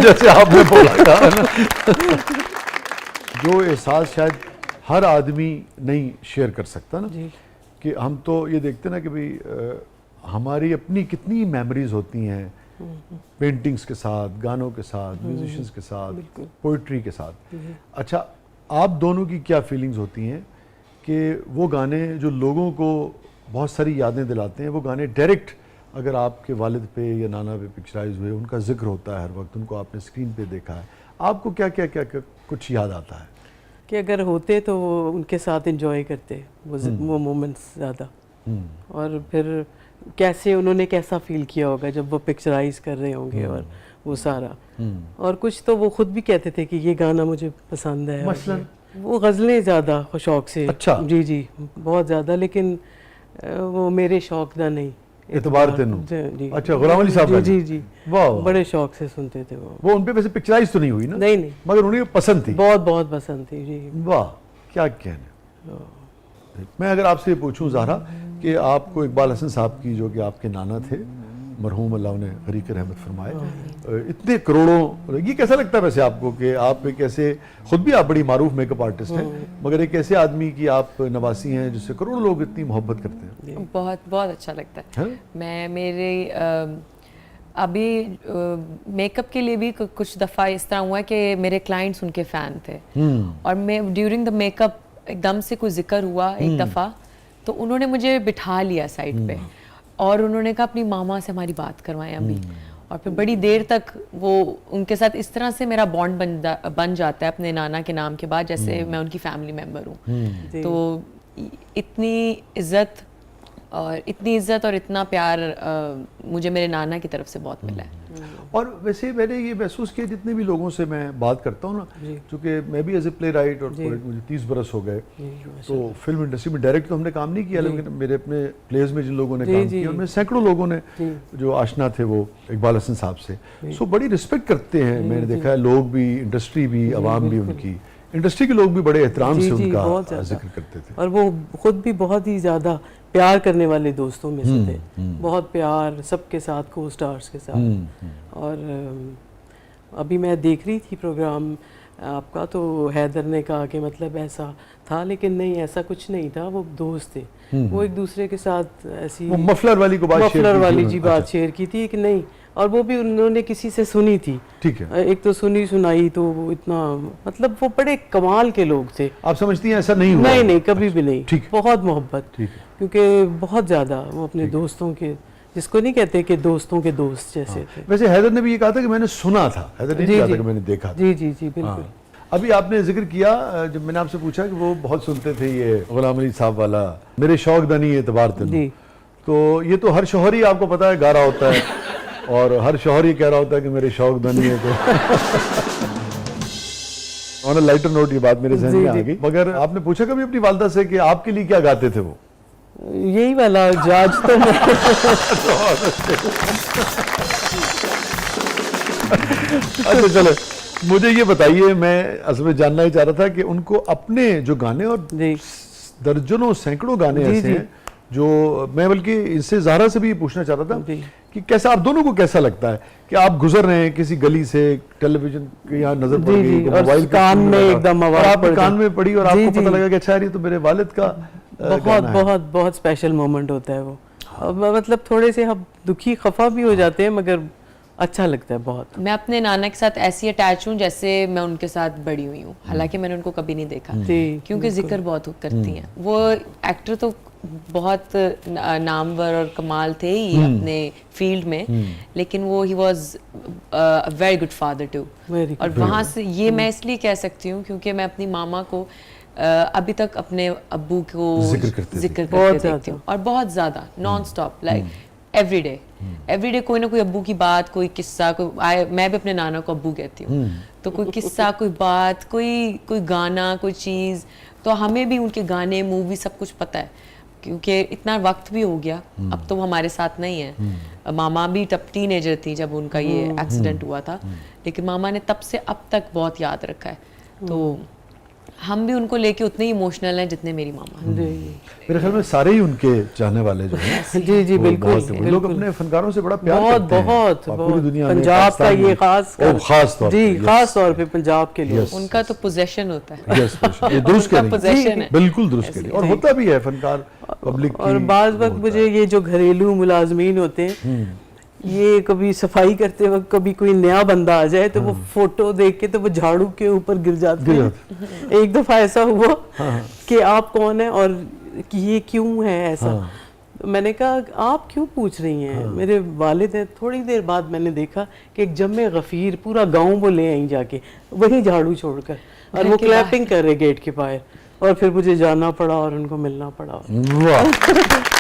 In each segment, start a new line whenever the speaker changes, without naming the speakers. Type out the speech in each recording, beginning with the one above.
जैसे आपने बोला था ना। जो एहसास शायद हर आदमी नहीं शेयर कर सकता ना, कि हम तो ये देखते ना कि भाई हमारी अपनी कितनी मेमोरीज होती हैं पेंटिंग्स के साथ, गानों के साथ, म्यूजिशियंस के साथ, पोइट्री के साथ। अच्छा, आप दोनों की क्या फीलिंग्स होती हैं कि वो गाने जो लोगों को बहुत सारी यादें दिलाते हैं, वो गाने डायरेक्ट अगर आपके वालिद पे या नाना पे पिक्चराइज हुए, उनका जिक्र होता है हर वक्त, उनको आपने स्क्रीन पे देखा है, आपको क्या क्या क्या, क्या कुछ याद आता है?
कि अगर होते तो वो उनके साथ एंजॉय करते वो मोमेंट्स ज़्यादा, और फिर कैसे उन्होंने कैसा फील किया होगा जब वो पिक्चराइज कर रहे होंगे और वो सारा। और कुछ तो वो खुद भी कहते थे कि ये गाना मुझे पसंद है।
मसलन
वो गज़लें ज़्यादा शौक से।
अच्छा।
जी जी, बहुत ज़्यादा, लेकिन वो मेरे शौक दा नहीं,
एतबार तेनू।
जी।
अच्छा, गुलाम अली साहब।
जी जी,
वाह,
बड़े शौक से सुनते थे वो
उन पे वैसे पिक्चराइज तो नहीं हुई ना?
नहीं,
मगर उन्हें पसंद थी।
बहुत बहुत पसंद थी जी।
वाह, क्या कहने। मैं अगर आपसे पूछूं ज़हरा कि आपको इकबाल हसन साहब की, जो कि आपके नाना थे, मरहूम अल्लाह उन्हें गरीक़ रहमत फरमाए, इतने करोड़ों, ये कैसा लगता है वैसे आपको कि आप एक ऐसे, खुद भी आप बड़ी मारूफ मेकअप आर्टिस्ट हैं, मगर एक ऐसे आदमी की आप नवासी हैं जिससे करोड़ों लोग इतनी मोहब्बत करते हैं?
बहुत बहुत अच्छा लगता है। मैं मेरे अभी मेकअप के लिए भी कुछ दफ़ा इस तरह हुआ कि मेरे क्लाइंट्स उनके फ़ैन थे, और मैं ड्यूरिंग द मेकअप एकदम से कोई जिक्र हुआ एक दफ़ा, तो उन्होंने मुझे बिठा लिया साइड पे, और उन्होंने कहा अपनी मामा से हमारी बात करवाएं अभी। और फिर बड़ी देर तक वो उनके साथ इस तरह से मेरा बॉन्ड बन जाता है अपने नाना के नाम के बाद, जैसे मैं उनकी फैमिली मेम्बर हूँ। तो इतनी इज्जत और इतना प्यार मुझे मेरे नाना की तरफ से बहुत मिला है।
और वैसे मैंने ये महसूस किया, जितने भी लोगों से मैं बात करता हूँ ना, क्योंकि मैं भी एज ए प्ले राइट और पोएट, मुझे 30 बरस हो गए, तो फिल्म इंडस्ट्री में डायरेक्ट तो हमने काम नहीं किया, लेकिन मेरे अपने प्लेज में जिन लोगों ने काम किया उनमें सैकड़ों लोगों ने जो आशना थे वो इकबाल हसन साहब से, सो बड़ी रिस्पेक्ट करते हैं। मैंने देखा है लोग भी, इंडस्ट्री भी, आवाम भी, उनकी इंडस्ट्री के लोग भी बड़े एहतराम से उनका जिक्र करते थे।
और वो खुद भी बहुत ही ज़्यादा प्यार करने वाले दोस्तों में से थे, बहुत प्यार सबके साथ, को स्टार्स के साथ। और अभी मैं देख रही थी प्रोग्राम आपका, तो हैदर ने कहा कि मतलब ऐसा था, लेकिन नहीं, ऐसा कुछ नहीं था, वो दोस्त थे, वो एक दूसरे के साथ ऐसी
मफलर वाली
बात शेयर की थी कि नहीं, और वो भी उन्होंने किसी से सुनी थी।
ठीक है,
एक तो सुनाई, तो वो इतना, मतलब वो बड़े कमाल के लोग थे।
आप समझती हैं ऐसा नहीं हुआ?
नहीं, कभी भी नहीं। बहुत मोहब्बत, क्योंकि बहुत ज़्यादा वो अपने दोस्तों के, जिसको नहीं कहते कि दोस्तों के दोस्त जैसे थे।
वैसे हैदर ने भी ये कहा था कि मैंने सुना था, हैदर ने कहा था कि मैंने देखा था।
जी, बिल्कुल।
अभी आपने जिक्र किया, जब मैंने आपसे पूछा कि वो बहुत सुनते थे ये गुलाम अली साहब वाला, मेरे शौक दनी एतबार तेनू, तो ये तो हर शोहर ही आपको पता है गा रहा होता है, और हर शोहर ही कह रहा होता है कि मेरे शौक दनी है। तो ऑन अ लाइटर नोट ये बात मेरे ज़हन में आ गई। मगर आपने पूछा कभी अपनी वालदा से कि आपके लिए क्या गाते थे वो?
यही वाला जाज तो
अच्छा, चलो मुझे ये बताइए, मैं असल में जानना ही चाह रहा था कि उनको अपने जो गाने, और दर्जनों सैकड़ों गाने ऐसे हैं जो मैं बल्कि इससे ज़हरा से भी पूछना चाह रहा था कि कैसा आप दोनों को कैसा लगता है कि आप गुजर रहे हैं किसी गली से, टेलीविजन के यहाँ नजर पड़ गई, मोबाइल
कान में एकदम
आवाज कान में पड़ी, और आपको पता लगा कि अच्छा यार ये तो मेरे वालिद का
बहुत स्पेशल मोमेंट होता है वो। मतलब थोड़े से हम दुखी खफा भी हो जाते हैं, मगर अच्छा लगता है बहुत।
मैं अपने नाना के साथ ऐसी अटैच हूँ जैसे मैं उनके साथ बड़ी हुई हूँ, हालांकि मैंने उनको कभी नहीं देखा, क्योंकि जिक्र बहुत करती हैं। वो एक्टर तो बहुत नामवर और कमाल थे ही अपने फील्ड में, लेकिन वो he was a very good father too. और वहाँ से ये मैं इसलिए कह सकती हूँ क्योंकि मैं अपनी मामा को अभी तक अपने अब्बू को जिक्र करते देखती हूँ, और बहुत ज़्यादा नॉन स्टॉप, लाइक एवरीडे कोई ना कोई अब्बू की बात, कोई किस्सा, मैं भी अपने नाना को अब्बू कहती हूँ, तो कोई किस्सा, कोई बात, कोई गाना, कोई चीज़, तो हमें भी उनके गाने, मूवी सब कुछ पता है, क्योंकि इतना वक्त भी हो गया, अब तो वो हमारे साथ नहीं है। मामा भी तब टीनेजर थी जब उनका ये एक्सीडेंट हुआ था, लेकिन मामा ने तब से अब तक बहुत याद रखा है। तो हम भी उनको लेके उतने ही इमोशनल हैं जितने मेरी मामा हैं।
मेरे ख्याल में सारे ही उनके चाहने वाले जो हैं
जी जी
वो
बिल्कुल
बहुत हैं। वो लोग अपने फनकारों से बड़ा प्यार
बहुत
करते हैं
बहुत
और पूरी
बहुत
दुनिया में,
पंजाब का
पाकिस्तान
ये
में।
खास
ओह, खास तौर
जी
पे,
खास तौर पे पंजाब के लोग
Yes.
उनका तो पोजेशन होता है।
यस ये दुरुस्त
उनका
कह रही
possession
हैं।
है।
बिल्कुल दुरुस्त कह रही हैं। और होता भी है फनकार पब्लिक
और बाज वक्त मुझे ये जो घरेलू मुलाजमीन होते हैं ये कभी सफाई करते वक्त कभी कोई नया बंदा आ जाए तो वो फोटो देख के तो वो झाड़ू के ऊपर गिर जाते हैं। एक दफा ऐसा हुआ कि आप कौन है और कि ये क्यों है ऐसा। तो मैंने कहा आप क्यों पूछ रही हैं। मेरे वालिद हैं। थोड़ी देर बाद मैंने देखा कि एक जम्मे गफीर पूरा गांव वो ले आई जाके वहीं झाड़ू छोड़कर और वो क्लैपिंग कर रहे गेट के बाहर और फिर मुझे जाना पड़ा और उनको मिलना पड़ा।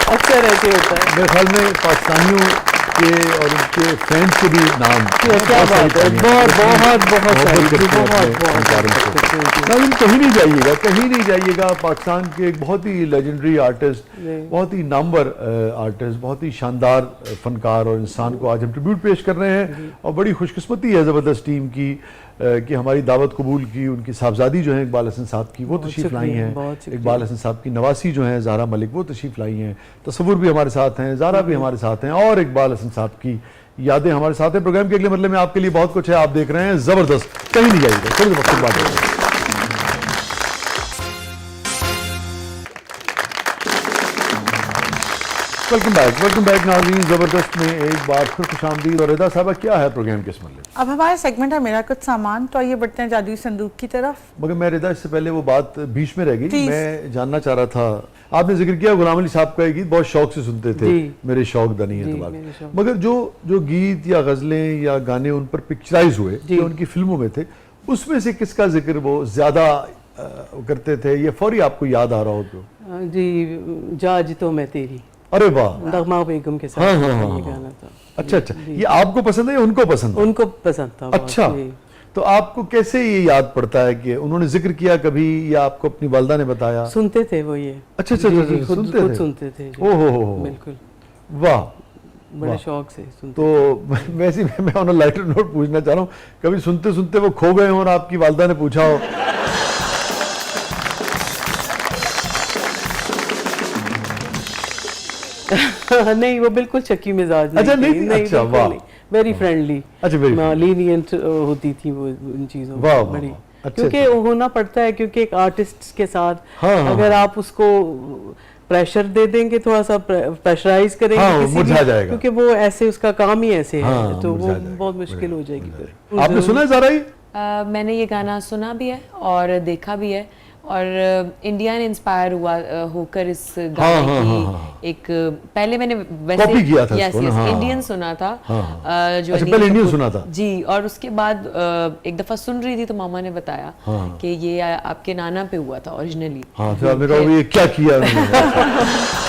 अक्सर ऐसे होता है।
मेरे ख्याल में पाकिस्तानियों के और उनके फैंस के भी नाम
क्या बात है। बहुत बहुत बहुत सारी जी, बहुत बहुत
नाज़रीन, कहीं नहीं जाइएगा। पाकिस्तान के एक बहुत ही लेजेंडरी आर्टिस्ट, बहुत ही नामवर आर्टिस्ट, बहुत ही शानदार फनकार और इंसान को आज हम ट्रिब्यूट पेश कर रहे हैं। और बड़ी खुशकिस्मती है ज़बरदस्त टीम की कि हमारी दावत कबूल की। उनकी साहबजादी जो है इकबाल हसन साहब की, वो तशरीफ़ लाई हैं। इकबाल हसन साहब की नवासी जो हैं ज़हरा मलिक, वो तशरीफ़ लाई हैं। तसव्वुर भी हमारे साथ हैं, ज़हरा भी हमारे साथ हैं और इकबाल हसन साहब की यादें हमारे साथ हैं। प्रोग्राम के अगले मतलब में आपके लिए बहुत कुछ है। आप देख रहे हैं ज़बरदस्त, कहीं नहीं जाइएगा, थोड़ी देर वक्त बात करेंगे। वेलकम बैक नाज़रीन। ज़बरदस्त में एक बार फिर खुशामदीद। और रिदा साहबा, क्या है प्रोग्राम के इस मतलब?
अब हमारा सेगमेंट है मेरा कुछ सामान, तो आइए बढ़ते हैं जादुई संदूक की तरफ।
मगर मैं रिदा, इससे पहले वो बात बीच में रह गई। मैं जानना चाह रहा था, आपने जिक्र किया गुलाम अली साहब का एक गीत बहुत शौक से सुनते थे, मेरे शौक दनी है। मगर जो गीत या गजलें या गाने उन पर पिक्चराइज हुए जो उनकी फिल्मों में थे, उसमें से किसका जिक्र वो ज्यादा करते थे, ये फौरी आपको याद आ रहा हो तो?
जी, जाज तो मैं तेरी।
अरे वाह,
नगमा बेगम के साथ ये गाना था।
अच्छा, ये आपको पसंद है या उनको पसंद है?
उनको पसंद था।
अच्छा, तो आपको कैसे ये याद पड़ता है कि उन्होंने जिक्र किया कभी या आपको अपनी वालदा ने बताया?
सुनते थे वो ये।
अच्छा,
खुद सुनते थे।
ओहो,
बिल्कुल,
वाह,
बड़े शौक से सुनते।
तो वैसे मैं ऑन अ लाइटर नोट पूछना चाह रहा हूँ, कभी सुनते सुनते वो खो गए हो और आपकी वालदा ने पूछा हो?
नहीं, वो बिल्कुल शक्की मिजाज नहीं।
अच्छा, नहीं, अच्छा, वाह,
वेरी फ्रेंडली,
अच्छा,
लीनियंट होती थी वो इन चीजों में।
वाह,
बड़ी,
अच्छा,
क्योंकि होना पड़ता है, क्योंकि एक आर्टिस्ट के साथ अगर आप उसको प्रेशर दे देंगे, थोड़ा सा प्रेशराइज करेंगे
मुरझा जाएगा,
क्योंकि वो ऐसे, उसका काम ही ऐसे है, तो वो बहुत मुश्किल हो जाएगी फिर।
आपने सुना है ज़रा ही?
मैंने ये गाना सुना भी है और देखा भी है, और इंडियन इंस्पायर हुआ होकर इस गाने की एक, पहले मैंने वैसे
कॉपी किया था
यस इंडियन सुना था, जो
अच्छा, पहले इंडियन सुना था
जी, और उसके बाद एक दफा सुन रही थी तो मामा ने बताया कि ये आपके नाना पे हुआ था ओरिजिनली।
हाँ, तो आपने कहा ये क्या किया उन्होंने?